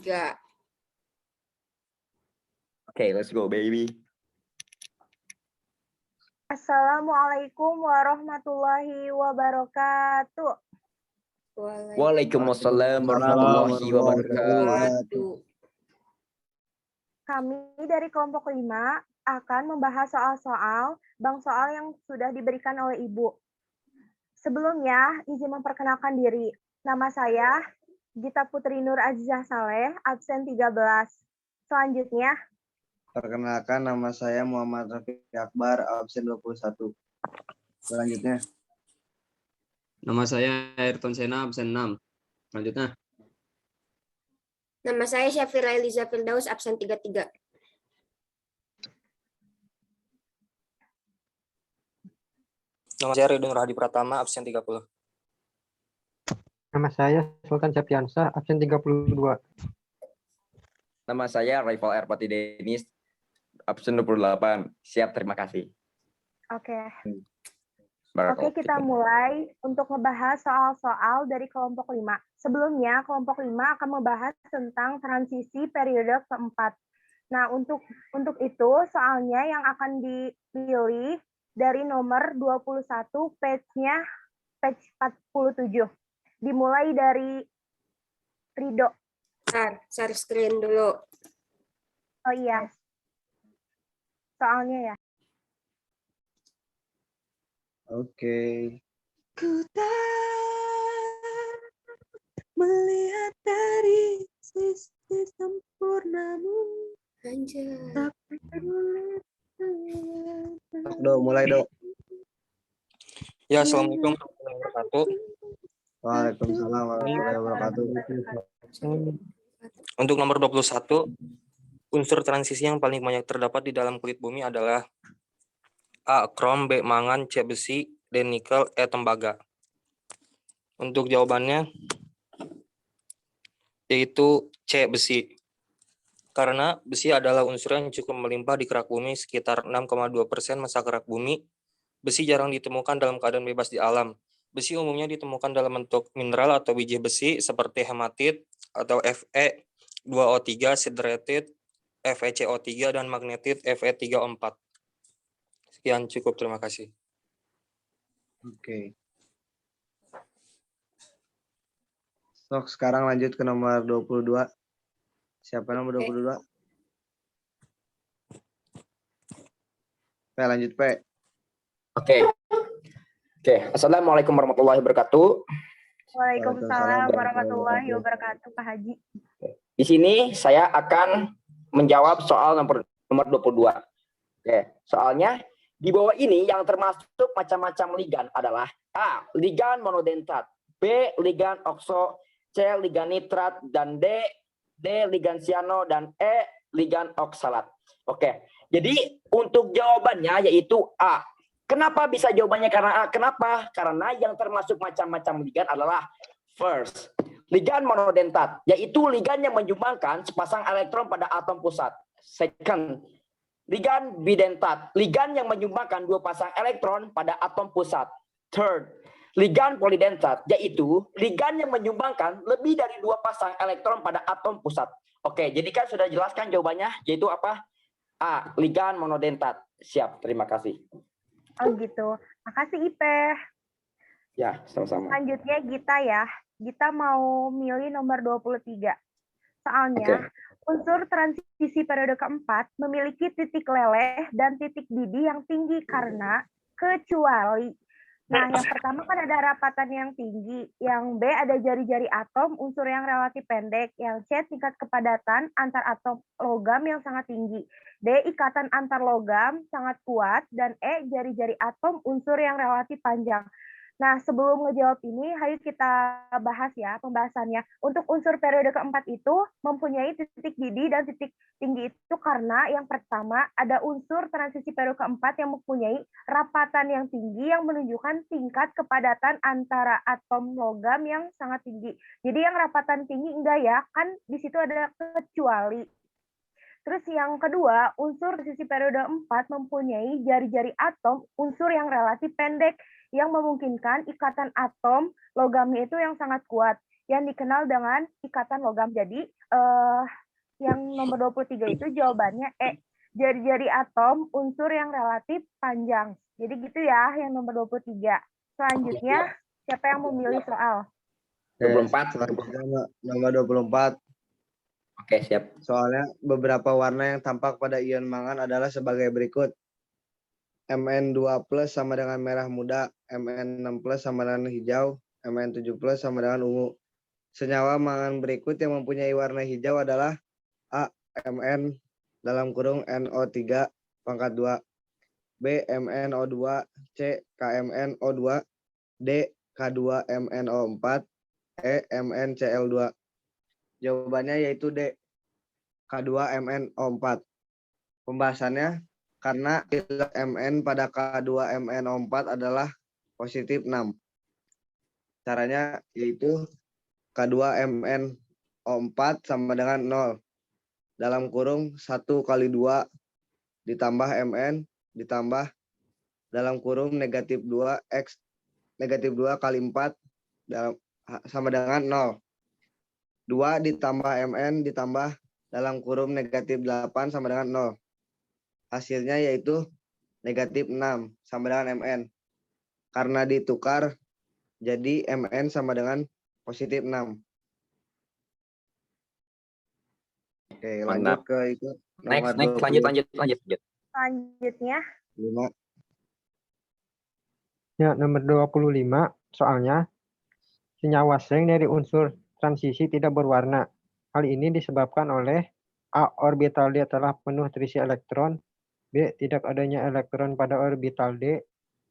3. Okay, let's go, baby. Assalamualaikum warahmatullahi wabarakatuh. Waalaikumsalam warahmatullahi wabarakatuh. Kami dari kelompok 5 akan membahas soal-soal bank soal yang sudah diberikan oleh Ibu. Sebelumnya, izin memperkenalkan diri. Nama saya Gita Putri Nur Azizah Saleh, absen 13. Selanjutnya, Perkenalkan, nama saya Muhammad Rafiq Akbar, absen 21. Selanjutnya. Nama saya Ayrton Sena, absen 6. Selanjutnya. Nama saya Syafira Eliza Firdaus, absen 33. Nama saya Ridwan Rahadi Pratama, absen 30. Nama saya Sultan Septiansah, absen 32. Nama saya Raifal Erpati Denis, absen 28. Siap, terima kasih. Oke, kita mulai untuk membahas soal-soal dari kelompok 5. Sebelumnya, kelompok 5 akan membahas tentang transisi periode keempat. Nah, untuk itu, soalnya yang akan dipilih dari nomor 21, page-nya, page 47. Dimulai dari Rido. Share screen dulu. Oh iya, soalnya ya. Oke. Ku tak melihat dari sisi sempurnamu. Anjay. Tapi Mulai, Dok. Ya, Assalamualaikum warahmatullahi wabarakatuh. Waalaikumsalam warahmatullahi wabarakatuh. Untuk nomor 21, unsur transisi yang paling banyak terdapat di dalam kulit bumi adalah A. Krom, B. Mangan, C. Besi, D. Nikel, E. Tembaga. Untuk jawabannya, yaitu C. Besi. Karena besi adalah unsur yang cukup melimpah di kerak bumi, sekitar 6,2% massa kerak bumi. Besi jarang ditemukan dalam keadaan bebas di alam. Besi umumnya ditemukan dalam bentuk mineral atau biji besi seperti hematit atau Fe2O3, sideratit, FeCO3, dan magnetit Fe3O4. Sekian, cukup. Terima kasih. Oke. Sok, sekarang lanjut ke nomor 22. Siapa nomor 22? P, lanjut P. Oke. Assalamualaikum warahmatullahi wabarakatuh. Waalaikumsalam warahmatullahi wabarakatuh, Pak Haji. Di sini saya akan menjawab soal nomor 22. Oke, soalnya di bawah ini yang termasuk macam-macam ligan adalah A. Ligan monodentat, B. Ligan okso, C. Ligan nitrat, dan D. Ligan siano, dan E. Ligan oksalat. Oke, jadi untuk jawabannya yaitu A. Kenapa bisa jawabannya karena A? Kenapa? Karena yang termasuk macam-macam ligan adalah first, ligan monodentat, yaitu ligan yang menyumbangkan sepasang elektron pada atom pusat. Second, ligan bidentat, ligan yang menyumbangkan dua pasang elektron pada atom pusat. Third, ligan polidentat, yaitu ligan yang menyumbangkan lebih dari dua pasang elektron pada atom pusat. Oke, jadi kan sudah jelaskan jawabannya, yaitu apa? A. Ligan monodentat. Siap, terima kasih. Oh gitu. Makasih Ipeh. Ya, sama-sama. Selanjutnya Gita ya. Gita mau milih nomor 23. Soalnya, unsur transisi periode keempat memiliki titik leleh dan titik didih yang tinggi karena kecuali. Nah, yang pertama kan ada rapatan yang tinggi, yang B ada jari-jari atom, unsur yang relatif pendek, yang C tingkat kepadatan antar atom logam yang sangat tinggi, D ikatan antar logam sangat kuat, dan E jari-jari atom, unsur yang relatif panjang. Nah, sebelum ngejawab ini, ayo kita bahas ya pembahasannya. Untuk unsur periode keempat itu mempunyai titik didih dan titik tinggi itu karena yang pertama ada unsur transisi periode keempat yang mempunyai rapatan yang tinggi yang menunjukkan tingkat kepadatan antara atom logam yang sangat tinggi. Jadi yang rapatan tinggi enggak ya, kan di situ ada kecuali. Terus yang kedua, unsur transisi periode 4 mempunyai jari-jari atom, unsur yang relatif pendek, yang memungkinkan ikatan atom logamnya itu yang sangat kuat. yang dikenal dengan ikatan logam. Jadi yang nomor 23 itu jawabannya E. Jari-jari atom unsur yang relatif panjang. Jadi gitu ya yang nomor 23. Selanjutnya siapa yang memilih soal? 24. Selanjutnya nomor 24. Oke, siap. Soalnya beberapa warna yang tampak pada ion mangan adalah sebagai berikut. Mn2+ sama dengan merah muda, Mn6+ sama dengan hijau, Mn7+ sama dengan ungu. Senyawa mangan berikut yang mempunyai warna hijau adalah A. Mn dalam kurung NO3 pangkat 2, B. MnO2, C. KMnO2, D. K2MnO4, E. MnCl2. Jawabannya yaitu D. K2MnO4. Pembahasannya, karena nilai Mn pada K2MnO4 adalah positif 6. Caranya yaitu K2MnO4 sama dengan 0. Dalam kurung 1 kali 2 ditambah Mn ditambah dalam kurung negatif 2 X negatif 2 kali 4 sama dengan 0. 2 ditambah Mn ditambah dalam kurung negatif 8 sama dengan 0. Hasilnya yaitu negatif 6 sama dengan Mn. Karena ditukar, jadi Mn sama dengan positif 6. Oke, lanjut Mantap. ke itu. Next, Nomor lanjut. Selanjutnya Lima. Ya, nomor 25 soalnya senyawa seng dari unsur transisi tidak berwarna. Hal ini disebabkan oleh A. Orbital D telah penuh terisi elektron. B. Tidak adanya elektron pada orbital D.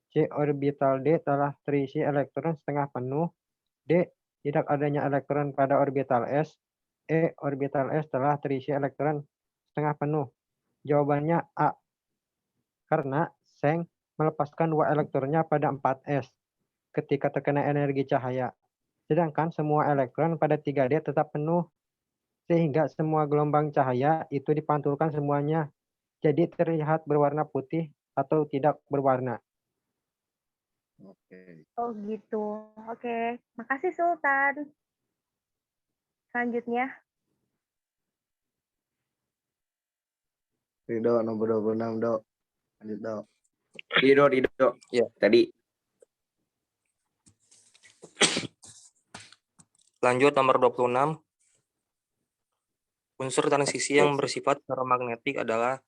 C. Orbital D telah terisi elektron setengah penuh. D. Tidak adanya elektron pada orbital S. E. Orbital S telah terisi elektron setengah penuh. Jawabannya A. Karena seng melepaskan 2 elektronnya pada 4S ketika terkena energi cahaya. Sedangkan semua elektron pada 3D tetap penuh. Sehingga semua gelombang cahaya itu dipantulkan semuanya. Jadi terlihat berwarna putih atau tidak berwarna. Oke. oh gitu. Oke, makasih Sultan. Selanjutnya Ridho nomor 26, Do. Lanjut, Do. Ridho. Ya. Tadi. Lanjut nomor 26. Unsur transisi yang bersifat ferromagnetik adalah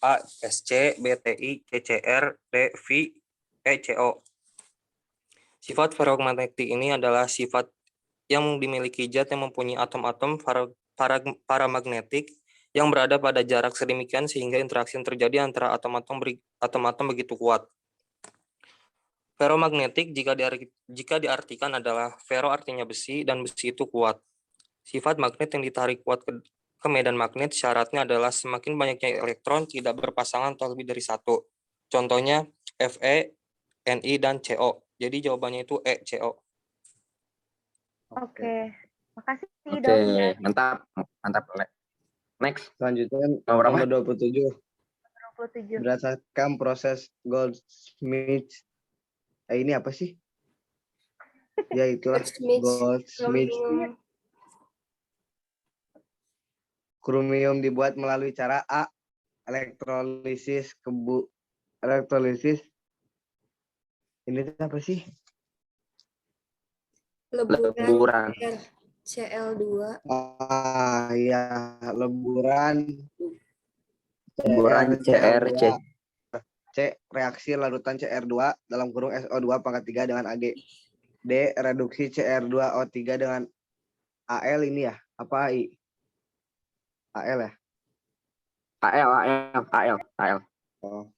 A. Sc, Bti, CCr, D. Vi, E. Co. Sifat ferromagnetik ini adalah sifat yang dimiliki zat yang mempunyai atom-atom paramagnetik yang berada pada jarak sedemikian sehingga interaksi yang terjadi antara atom-atom begitu kuat. Ferromagnetik jika diartikan adalah ferro artinya besi dan besi itu kuat. Sifat magnet yang ditarik kuat ke medan magnet syaratnya adalah semakin banyaknya elektron tidak berpasangan atau lebih dari satu. Contohnya Fe, Ni, dan Co. Jadi jawabannya itu E, Co. oke. Makasih Oke, Dokter. mantap. Next. Selanjutnya Nomor berapa? nomor 27. 27. Berdasarkan proses Goldsmith. Ini apa sih? Ya itulah Goldsmith. Kromium dibuat melalui cara A. Elektrolisis elektrolisis. Ini apa sih? Leburan Cl2. Ah, ya, leburan CRC. C. Reaksi larutan CR2 dalam kurung SO2 pangkat 3 dengan Ag. D. Reduksi CR2O3 dengan Al ini ya? Apa AI? Al ya? AL. Oh.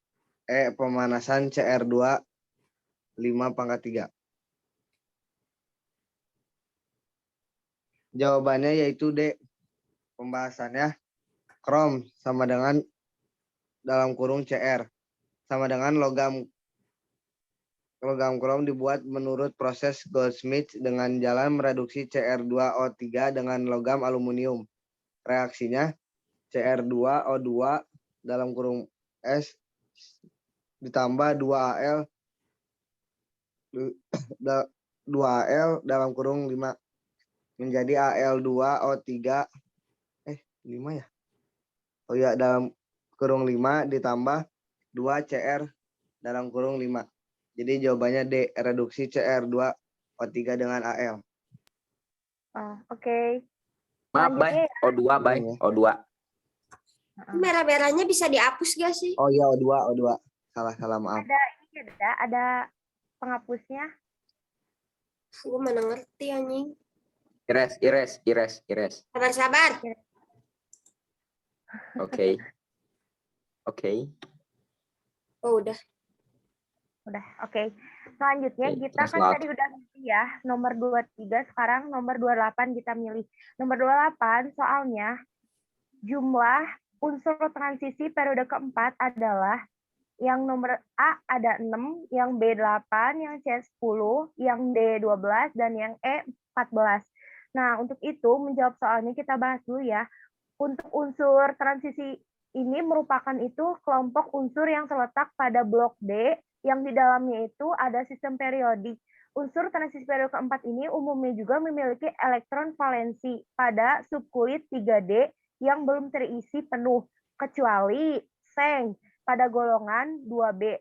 E. Pemanasan CR2 5 pangkat 3. Jawabannya yaitu D. Pembahasannya krom sama dengan dalam kurung CR sama dengan logam krom dibuat menurut proses Goldsmith dengan jalan mereduksi CR2O3 dengan logam aluminium. Reaksinya CR2O2 dalam kurung S ditambah 2Al 2Al dalam kurung 5 menjadi Al2O3 5 ya. Oh ya, dalam kurung 5 ditambah 2Cr dalam kurung 5. Jadi jawabannya D, reduksi Cr2O3 dengan Al. Oh, oke. Maaf, Bay. Selanjutnya ya. O2, Bay. Iya. O2. Merah-merahnya bisa dihapus gak sih? Oh iya, O2. Salah maaf. Ada penghapusnya. Gue mana ngerti anjing. Ires. Sabar. Oke. Oh, udah. Udah, oke. Selanjutnya Oke, kita kan translate. tadi udah milih ya, nomor 23, sekarang nomor 28 kita milih. Nomor 28 soalnya jumlah unsur transisi periode keempat adalah yang nomor A ada 6, yang B 8, yang C 10, yang D 12, dan yang E 14. Nah, untuk itu menjawab soalnya kita bahas dulu ya. Untuk unsur transisi ini merupakan itu kelompok unsur yang terletak pada blok D yang di dalamnya itu ada sistem periodik. Unsur transisi periode keempat ini umumnya juga memiliki elektron valensi pada subkulit 3D yang belum terisi penuh, kecuali seng pada golongan 2B.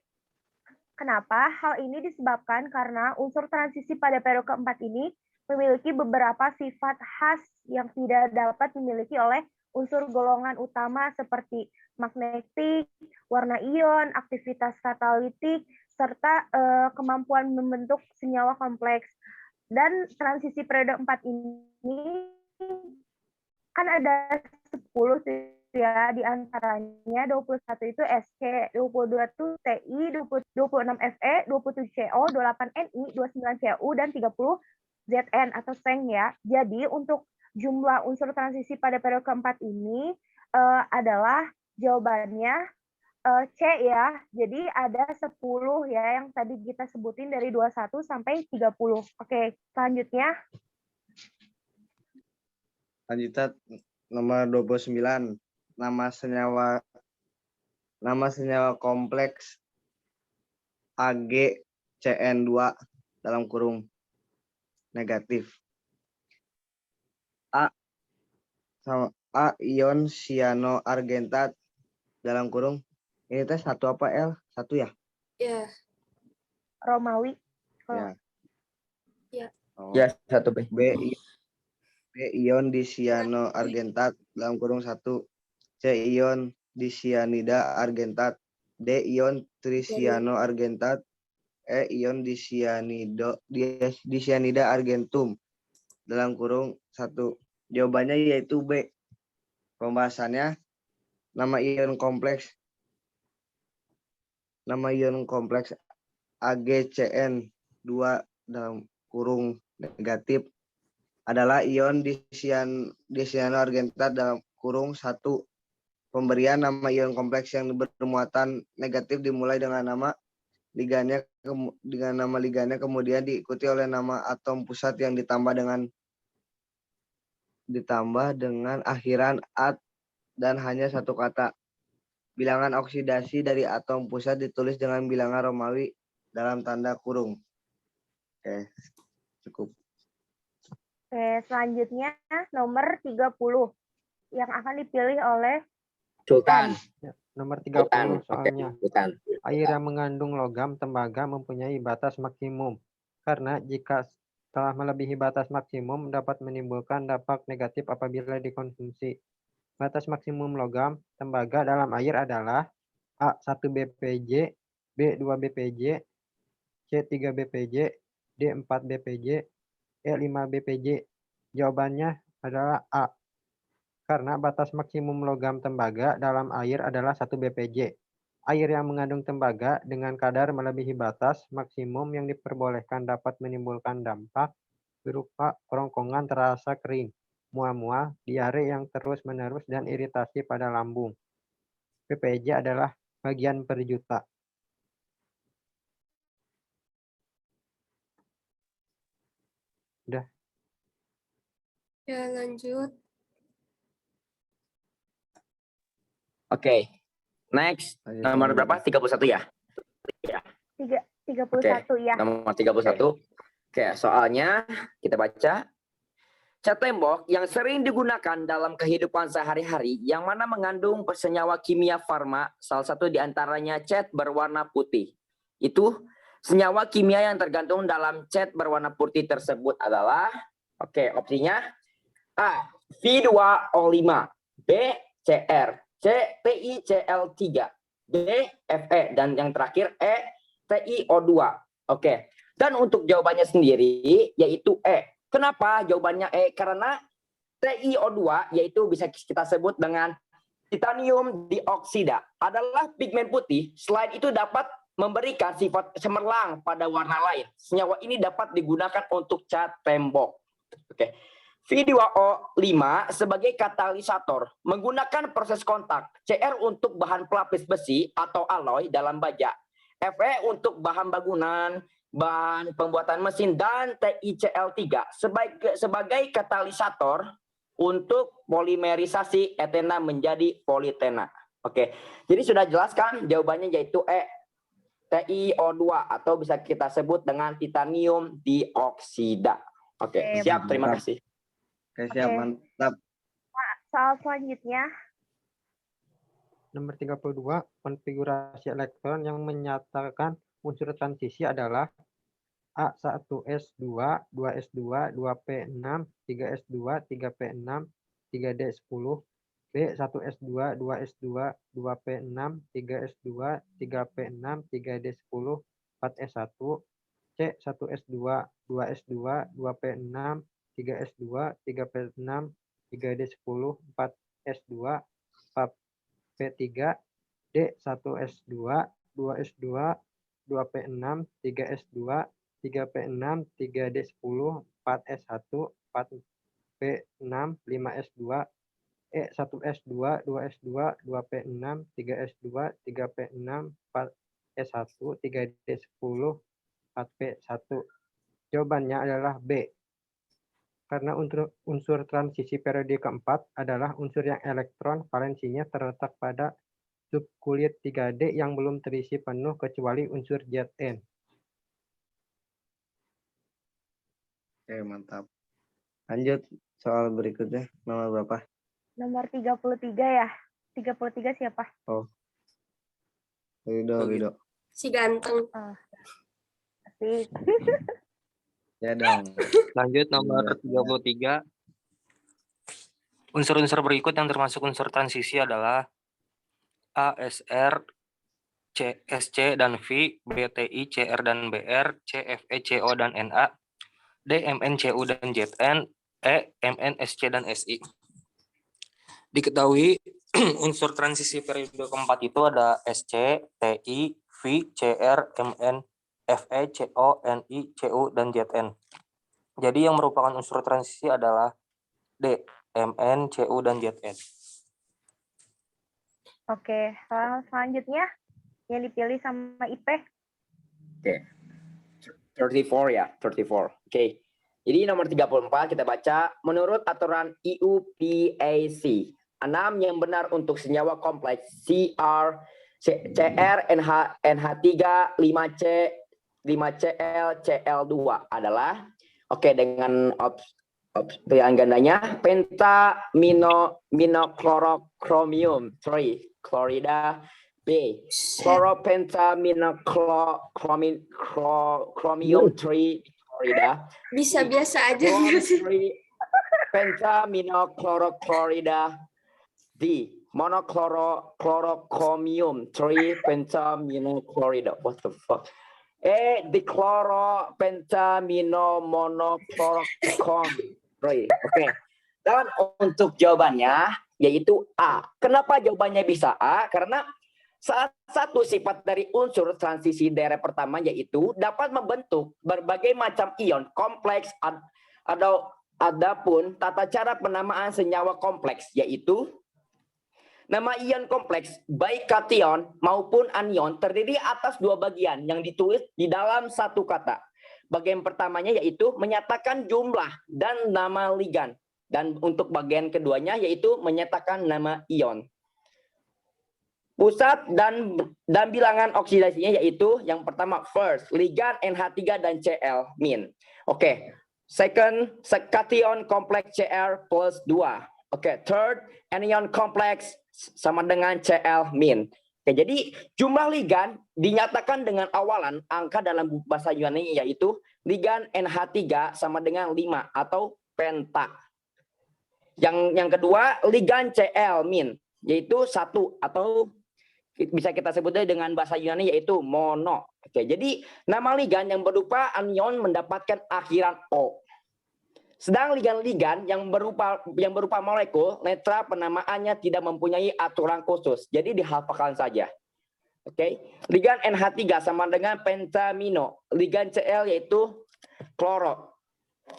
Kenapa? Hal ini disebabkan karena unsur transisi pada periode keempat ini memiliki beberapa sifat khas yang tidak dapat dimiliki oleh unsur golongan utama seperti magnetik, warna ion, aktivitas katalitik, serta kemampuan membentuk senyawa kompleks. Dan transisi periode 4 ini kan ada 10 ya, di antaranya 21 itu SC, 22 itu TI, 26 Fe, 27 CO, 28 Ni, 29 Cu, dan 30 Zn atau seng ya. Jadi untuk jumlah unsur transisi pada periode keempat ini adalah jawabannya C ya. Jadi ada 10 ya yang tadi kita sebutin dari 21 sampai 30. Oke, selanjutnya. Lanjutan nomor 29. Nama senyawa kompleks AgCN2 dalam kurung negatif. A ion cyanoargentat dalam kurung ini teh 1 apa L? 1 ya? Ya. Romawi. Ya. Ya. Oh. Ya, 1 B. B ion disianoargentat dalam kurung 1. C ion disianida argentat. D ion trisianoargentat. E ion disianida argentum dalam kurung 1. Jawabannya yaitu B. Pembahasannya nama ion kompleks AgCN2 dalam kurung negatif adalah ion disianoargentat dalam kurung 1. Pemberian nama ion kompleks yang bermuatan negatif dimulai dengan nama ligannya kemudian diikuti oleh nama atom pusat yang ditambah dengan akhiran -at dan hanya 1 kata. Bilangan oksidasi dari atom pusat ditulis dengan bilangan Romawi dalam tanda kurung. Oke, cukup. Oke, selanjutnya nomor 30 yang akan dipilih oleh Sultan. Ya, nomor 30 soalnya. Sultan. Air yang mengandung logam tembaga mempunyai batas maksimum. Karena jika telah melebihi batas maksimum dapat menimbulkan dampak negatif apabila dikonsumsi. Batas maksimum logam tembaga dalam air adalah A1 BPJ, B2 BPJ, C3 BPJ, D4 BPJ, E5 BPJ. Jawabannya adalah A. Karena batas maksimum logam tembaga dalam air adalah 1 BPJ. Air yang mengandung tembaga dengan kadar melebihi batas maksimum yang diperbolehkan dapat menimbulkan dampak berupa kerongkongan terasa kering, mual-mual, diare yang terus-menerus, dan iritasi pada lambung. BPJ adalah bagian per juta. Udah. Ya, lanjut. Oke. Next. Nomor berapa? 31 ya? 31 ya. Nomor 31. Oke, soalnya kita baca. cat tembok yang sering digunakan dalam kehidupan sehari-hari yang mana mengandung senyawa kimia farma, salah satu diantaranya cat berwarna putih. Itu senyawa kimia yang tergantung dalam cat berwarna putih tersebut adalah, opsinya A. V2O5, B. Cr, C. TiCl3, D. Fe, dan yang terakhir E. TiO2. Dan untuk jawabannya sendiri yaitu E. Kenapa jawabannya E? Karena TiO2 yaitu bisa kita sebut dengan titanium dioksida adalah pigmen putih. Selain itu dapat memberikan sifat cemerlang pada warna lain. Senyawa ini dapat digunakan untuk cat tembok. V2O5 sebagai katalisator menggunakan proses kontak. Cr untuk bahan pelapis besi atau alloy dalam baja. Fe untuk bahan bangunan, bahan pembuatan mesin, dan TiCl3 sebagai katalisator untuk polimerisasi etena menjadi politena. Jadi sudah jelaskan jawabannya yaitu E, TiO2 atau bisa kita sebut dengan titanium dioksida. Siap, terima kasih. Siap, mantap. Soal selanjutnya. Nomor 32, konfigurasi elektron yang menyatakan unsur transisi adalah A1S2, 2S2, 2P6, 3S2, 3P6, 3D10, B1S2, 2S2, 2P6, 3S2, 3P6, 3D10, 4S1, C1S2, 2S2, 2P6, 3S2, 3P6, 3D10, 4S2, 4P3, D1S2, 2S2, 2P6, 3S2, 3P6, 3D10, 4S1, 4P6, 5S2, E1S2, 2S2, 2P6, 3S2, 3P6, 4S1, 3D10, 4P1. Jawabannya adalah B. Karena unsur transisi periode keempat adalah unsur yang elektron valensinya terletak pada subkulit 3D yang belum terisi penuh kecuali unsur Zn. Mantap. Lanjut soal berikutnya. Nomor berapa? Nomor 33 ya. 33 siapa? Wido. Si ganteng. Asik. Ya dong. Lanjut nomor 33. Unsur-unsur berikut yang termasuk unsur transisi adalah A, Sr, C, Sc dan V, B, Ti, Cr dan Br, C, Fe, Co dan Na, D, Mn, Cu dan Zn, E, Mn, Sc dan Si. Diketahui unsur transisi periode keempat itu ada Sc, Ti, V, Cr, Mn, Fe, Co, Ni, Cu, dan Zn. Jadi yang merupakan unsur transisi adalah D, Mn, Cu, dan Zn. Oke, soal selanjutnya yang dipilih sama IP. 34 ya, 34. Jadi nomor 34 kita baca, menurut aturan IUPAC, 6 yang benar untuk senyawa kompleks Cr, NH3, 5C, 5Cl, Cl2 adalah dengan pilihan gandanya pentaminochlorokromium 3 klorida, B chloropentaminochlorochromium 3 klorida, Bisa biasa aja nggak sih? pentaminochlorochlorida, D monochlorochromium 3 pentaminochlorida. What the fuck? E dichloropentaminomonochlorochromium. Dan untuk jawabannya yaitu A. Kenapa jawabannya bisa A? Karena salah satu sifat dari unsur transisi daerah pertama yaitu dapat membentuk berbagai macam ion kompleks. Adapun tata cara penamaan senyawa kompleks yaitu nama ion kompleks baik kation maupun anion terdiri atas dua bagian yang ditulis di dalam satu kata. Bagian pertamanya yaitu menyatakan jumlah dan nama ligan. Dan untuk bagian keduanya yaitu menyatakan nama ion. Pusat dan bilangan oksidasinya yaitu yang pertama first, ligan NH3 dan Cl min. Second, cation kompleks Cr plus 2. Oke, third, anion kompleks sama dengan Cl min. Oke, jadi jumlah ligan dinyatakan dengan awalan angka dalam bahasa Yunani yaitu ligan NH3 sama dengan 5 atau penta. Yang kedua, ligan Cl min yaitu 1 atau bisa kita sebutnya dengan bahasa Yunani yaitu mono. Oke, jadi nama ligan yang berupa anion mendapatkan akhiran O. Sedang ligan-ligan yang berupa molekul netral penamaannya tidak mempunyai aturan khusus. Jadi dihafalkan saja. Oke, ligan NH3 sama dengan pentamino. Ligan Cl yaitu kloro.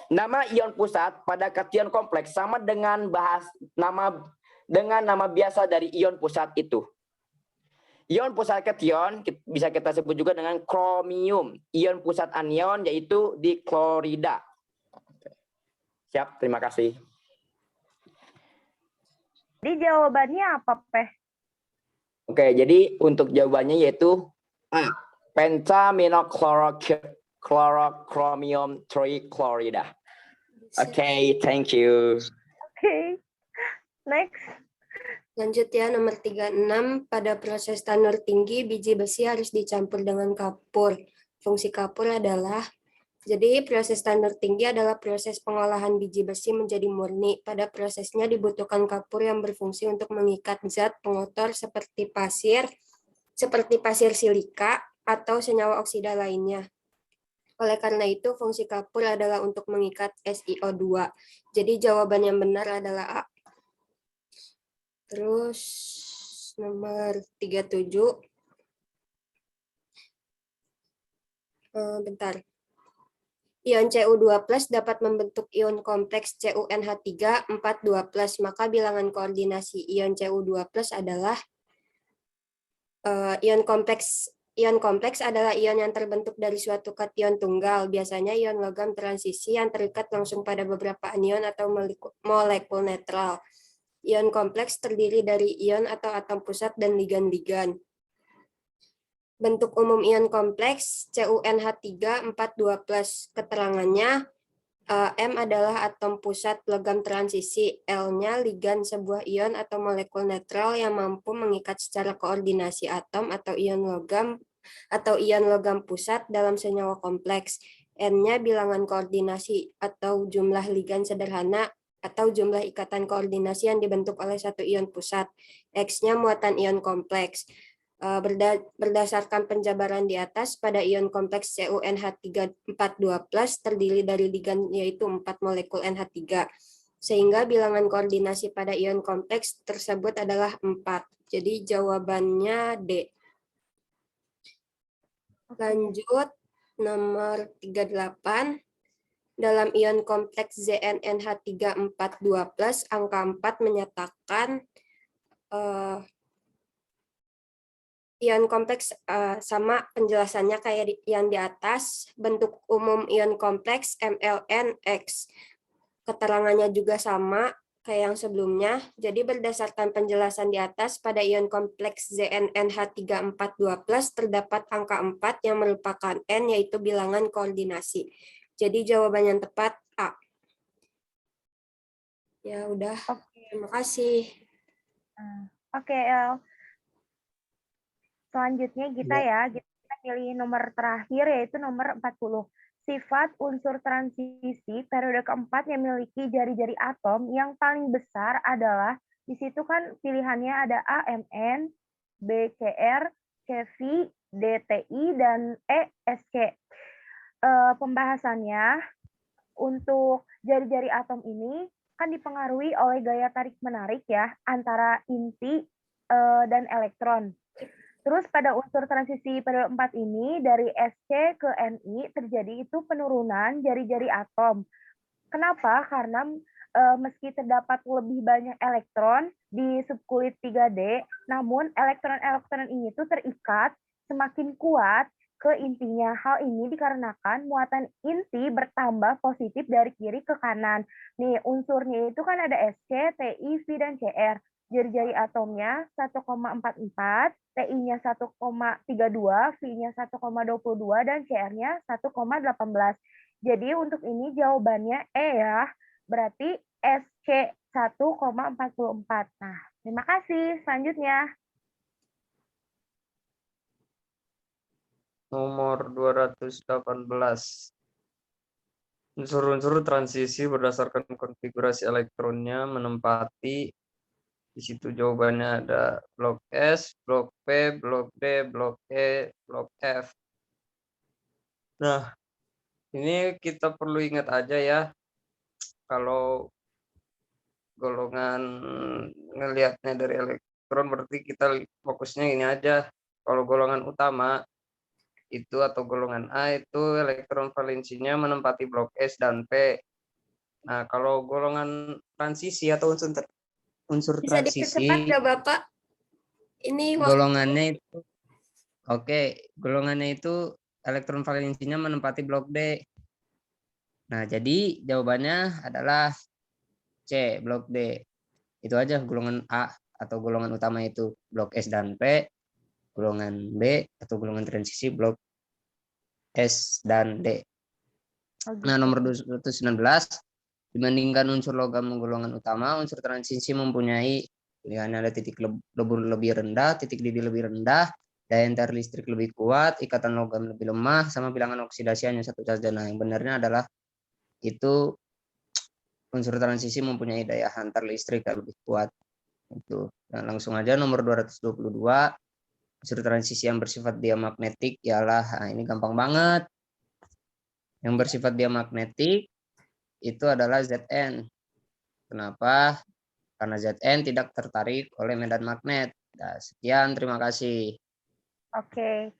Nama ion pusat pada kation kompleks sama dengan nama biasa dari ion pusat itu. Ion pusat kation bisa kita sebut juga dengan kromium. Ion pusat anion yaitu diklorida. Siap, terima kasih. Jadi jawabannya apa, Peh? Oke, jadi untuk jawabannya yaitu A. Pentaminochlorochromyum trichlorida. Oke, thank you. Oke. Next. Lanjut ya, nomor 36. Pada proses tanur tinggi, biji besi harus dicampur dengan kapur. Fungsi kapur adalah, jadi proses tanur tinggi adalah proses pengolahan biji besi menjadi murni. Pada prosesnya dibutuhkan kapur yang berfungsi untuk mengikat zat pengotor seperti pasir silika, atau senyawa oksida lainnya. Oleh karena itu, fungsi kapur adalah untuk mengikat SiO2. Jadi jawaban yang benar adalah A. Terus nomor 37. Bentar. Ion Cu2+ dapat membentuk ion kompleks CuNH3 4,2+, maka bilangan koordinasi ion Cu2+ adalah ion kompleks adalah ion yang terbentuk dari suatu kation tunggal, biasanya ion logam transisi yang terikat langsung pada beberapa anion atau molekul netral. Ion kompleks terdiri dari ion atau atom pusat dan ligan-ligan. Bentuk umum ion kompleks CuNH3 4,2+. Keterangannya, M adalah atom pusat logam transisi, L-nya ligan sebuah ion atau molekul netral yang mampu mengikat secara koordinasi atom atau ion logam pusat dalam senyawa kompleks. N-nya bilangan koordinasi atau jumlah ligan sederhana atau jumlah ikatan koordinasi yang dibentuk oleh satu ion pusat. X-nya muatan ion kompleks. Berdasarkan penjabaran di atas, pada ion kompleks CuNH3 4,2+ terdiri dari ligan yaitu 4 molekul NH3. Sehingga bilangan koordinasi pada ion kompleks tersebut adalah 4. Jadi jawabannya D. Lanjut, nomor 38. Dalam ion kompleks ZnNH3 4,2+, angka 4 menyatakan ion kompleks sama penjelasannya kayak yang di atas. Bentuk umum ion kompleks MLN-X. Keterangannya juga sama kayak yang sebelumnya. Jadi berdasarkan penjelasan di atas, pada ion kompleks ZnNH3 4,2+ terdapat angka 4 yang merupakan N, yaitu bilangan koordinasi. Jadi jawaban yang tepat A. Ya udah, terima kasih. Oke, El. Selanjutnya kita pilih nomor terakhir yaitu nomor 40. Sifat unsur transisi periode keempat yang memiliki jari-jari atom yang paling besar adalah, di situ kan pilihannya ada A, Mn, B, Cr, Cv, D, Ti, dan E, Sc. Pembahasannya untuk jari-jari atom ini kan dipengaruhi oleh gaya tarik-menarik ya antara inti dan elektron. Terus pada unsur transisi periode 4 ini dari Sc ke Ni terjadi itu penurunan jari-jari atom. Kenapa? Karena meski terdapat lebih banyak elektron di subkulit 3D, namun elektron-elektron ini tuh terikat semakin kuat ke intinya. Hal ini dikarenakan muatan inti bertambah positif dari kiri ke kanan. Nih, unsurnya itu kan ada Sc, Ti, V, dan Cr. Jari-jari atomnya 1,44, Ti-nya 1,32, V-nya 1,22, dan Cr-nya 1,18. Jadi untuk ini jawabannya E ya. Berarti SC 1,44. Nah, terima kasih. Selanjutnya. Nomor 218. Unsur-unsur transisi berdasarkan konfigurasi elektronnya menempati, di situ jawabannya ada blok S, blok P, blok D, blok E, blok F. Nah, ini kita perlu ingat aja ya, kalau golongan ngelihatnya dari elektron berarti kita fokusnya ini aja. Kalau golongan utama itu atau golongan A itu elektron valensinya menempati blok S dan P. Nah, kalau golongan transisi atau unsur Bisa dipercepat transisi, nggak Bapak? Ini waktu golongannya itu golongannya itu elektron valensinya menempati blok D. Nah, jadi jawabannya adalah C, blok D. Itu aja golongan A atau golongan utama itu blok S dan P, golongan B atau golongan transisi blok S dan D. Oh, Nah, gitu. nomor 219, dibandingkan unsur logam golongan utama, unsur transisi mempunyai pilihannya ada titik lebur lebih rendah, titik didih lebih rendah, daya antar listrik lebih kuat, ikatan logam lebih lemah, sama bilangan oksidasi hanya satu saja. Nah, yang benarnya adalah itu unsur transisi mempunyai daya antar listrik yang lebih kuat. Itu. Nah, langsung aja nomor 222, unsur transisi yang bersifat diamagnetik ialah, nah ini gampang banget. Yang bersifat diamagnetik itu adalah Zn. Kenapa? Karena Zn tidak tertarik oleh medan magnet. Nah, sekian, terima kasih. Oke.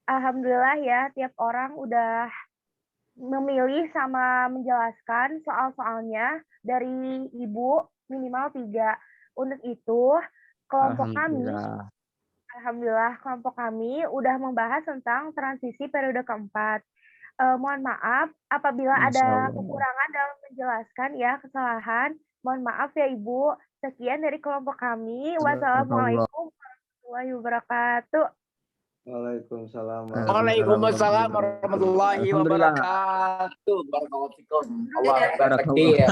Alhamdulillah ya, tiap orang udah memilih sama menjelaskan soal-soalnya dari Ibu minimal 3. Untuk itu, kelompok kami, Alhamdulillah, kelompok kami udah membahas tentang transisi periode keempat. Mohon maaf apabila ada kekurangan dalam menjelaskan ya, kesalahan. Mohon maaf ya Ibu. Sekian dari kelompok kami. Wassalamualaikum warahmatullahi wabarakatuh. Waalaikumsalam Waalaikumsalam warahmatullahi Alhamdulillah. wabarakatuh. Barakallahu fikum. Allah Barakallah. bertakdir.